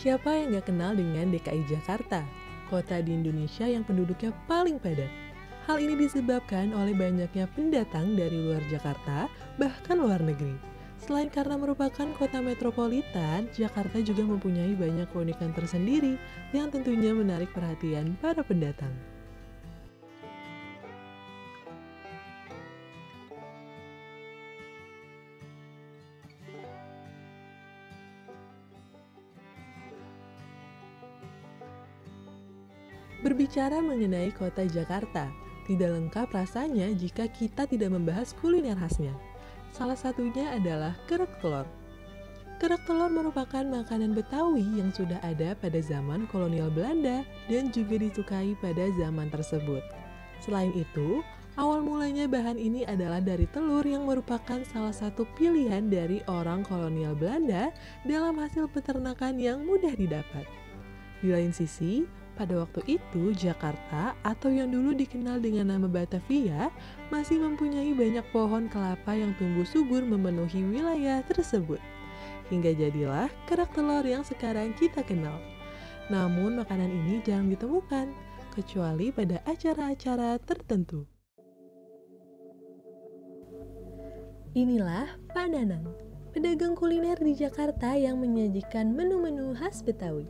Siapa yang gak kenal dengan DKI Jakarta, kota di Indonesia yang penduduknya paling padat? Hal ini disebabkan oleh banyaknya pendatang dari luar Jakarta, bahkan luar negeri. Selain karena merupakan kota metropolitan, Jakarta juga mempunyai banyak keunikan tersendiri yang tentunya menarik perhatian para pendatang. Berbicara mengenai kota Jakarta, tidak lengkap rasanya jika kita tidak membahas kuliner khasnya. Salah satunya adalah kerak telur. Kerak telur merupakan makanan Betawi yang sudah ada pada zaman kolonial Belanda dan juga disukai pada zaman tersebut. Selain itu, awal mulanya bahan ini adalah dari telur yang merupakan salah satu pilihan dari orang kolonial Belanda dalam hasil peternakan yang mudah didapat. Di lain sisi, pada waktu itu Jakarta atau yang dulu dikenal dengan nama Batavia masih mempunyai banyak pohon kelapa yang tumbuh subur memenuhi wilayah tersebut. Hingga jadilah kerak telur yang sekarang kita kenal. Namun makanan ini jarang ditemukan, kecuali pada acara-acara tertentu. Inilah Pak Danang, pedagang kuliner di Jakarta yang menyajikan menu-menu khas Betawi.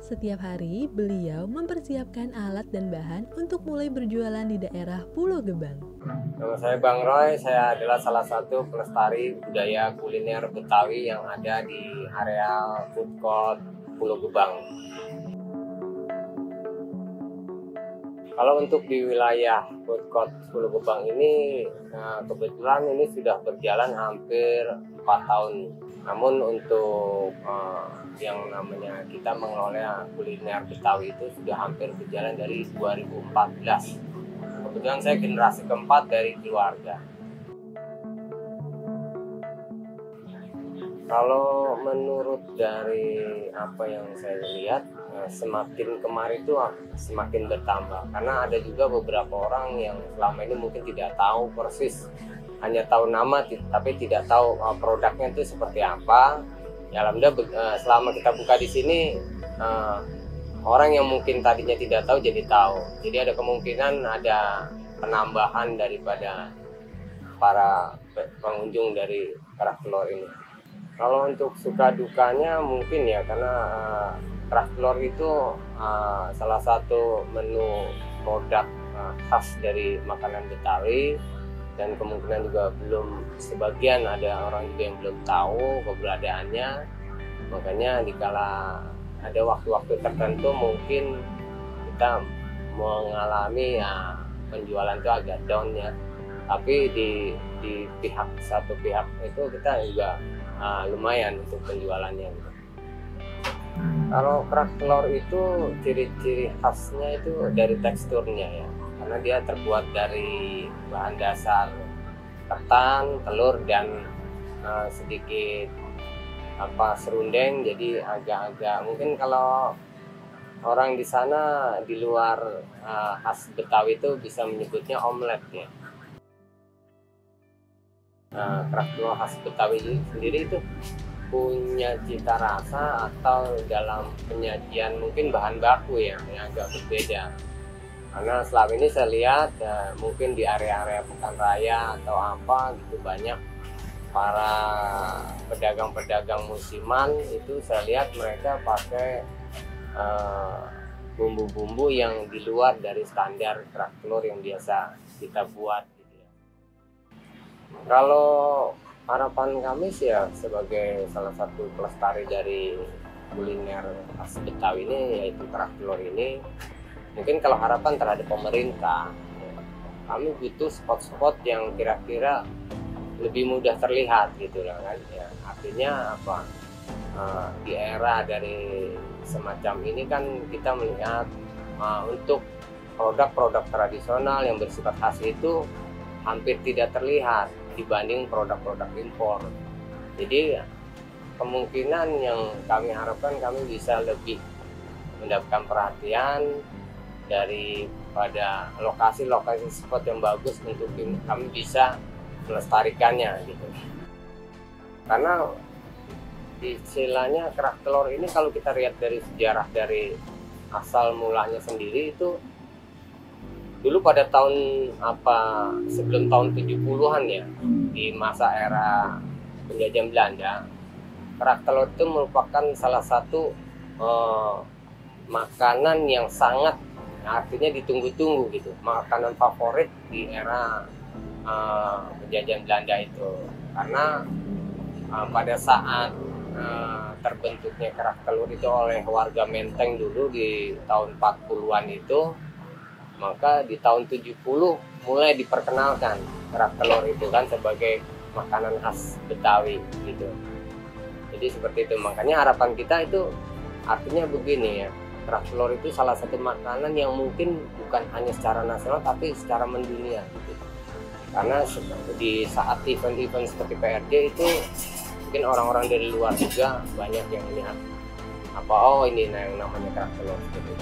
Setiap hari, beliau mempersiapkan alat dan bahan untuk mulai berjualan di daerah Pulau Gebang. Nama saya Bang Roy, saya adalah salah satu pelestari budaya kuliner Betawi yang ada di area food court Pulau Gebang. Kalau untuk di wilayah food court Pulau Gebang ini, kebetulan ini sudah berjalan hampir 4 tahun. Namun untuk yang namanya kita mengelola kuliner Betawi itu sudah hampir berjalan dari 2014. Kebetulan saya generasi keempat dari keluarga. Kalau menurut dari apa yang saya lihat, semakin kemarin itu semakin bertambah. Karena ada juga beberapa orang yang selama ini mungkin tidak tahu persis, hanya tahu nama tapi tidak tahu produknya itu seperti apa. Ya alhamdulillah selama kita buka di sini, orang yang mungkin tadinya tidak tahu jadi tahu. Jadi ada kemungkinan ada penambahan daripada para pengunjung dari kerak telur ini. Kalau untuk suka dukanya mungkin ya karena kerak telur itu salah satu menu produk khas dari makanan Betawi, dan kemungkinan juga belum sebagian ada orang juga yang belum tahu keberadaannya. Makanya dikala ada waktu-waktu tertentu mungkin kita mengalami penjualan itu agak down ya. Tapi di satu pihak itu kita juga lumayan untuk penjualannya. Kalau kerak telur itu ciri-ciri khasnya itu dari teksturnya ya. Karena dia terbuat dari bahan dasar ketan, telur, dan sedikit serundeng. Jadi agak-agak mungkin kalau orang di sana di luar khas Betawi itu bisa menyebutnya omelet ya. Kerak telur khas Betawi sendiri itu punya cita rasa atau dalam penyajian mungkin bahan baku ya yang agak berbeda. Karena selama ini saya lihat mungkin di area-area Pekan Raya atau apa gitu banyak para pedagang-pedagang musiman itu saya lihat mereka pakai bumbu-bumbu yang di luar dari standar kerak telur yang biasa kita buat gitu ya. Kalau harapan kami sih ya sebagai salah satu pelestari dari kuliner khas Betawi ini yaitu kerak telur ini, mungkin kalau harapan terhadap pemerintah, kami butuh spot-spot yang kira-kira lebih mudah terlihat gitu lah kan. Ya, artinya apa? Di era dari semacam ini kan kita melihat untuk produk-produk tradisional yang bersifat khas itu hampir tidak terlihat dibanding produk-produk impor. Jadi kemungkinan yang kami harapkan kami bisa lebih mendapatkan perhatian daripada lokasi-lokasi spot yang bagus untuk kami bisa melestarikannya gitu. Karena istilahnya kerak telur ini kalau kita lihat dari sejarah dari asal mulanya sendiri itu dulu pada tahun sebelum tahun 70-an ya, di masa era penjajahan Belanda, kerak telur itu merupakan salah satu makanan yang sangat artinya ditunggu-tunggu gitu, makanan favorit di era penjajahan Belanda itu, karena pada saat terbentuknya kerak telur itu oleh warga Menteng dulu di tahun 40-an itu, maka di tahun 70 mulai diperkenalkan kerak telur itu kan sebagai makanan khas Betawi gitu. Jadi seperti itu, makanya harapan kita itu artinya begini ya, kerak telur itu salah satu makanan yang mungkin bukan hanya secara nasional tapi secara mendunia gitu. Karena di saat event-event seperti PRJ itu mungkin orang-orang dari luar juga banyak yang melihat ini yang namanya kerak telur gitu.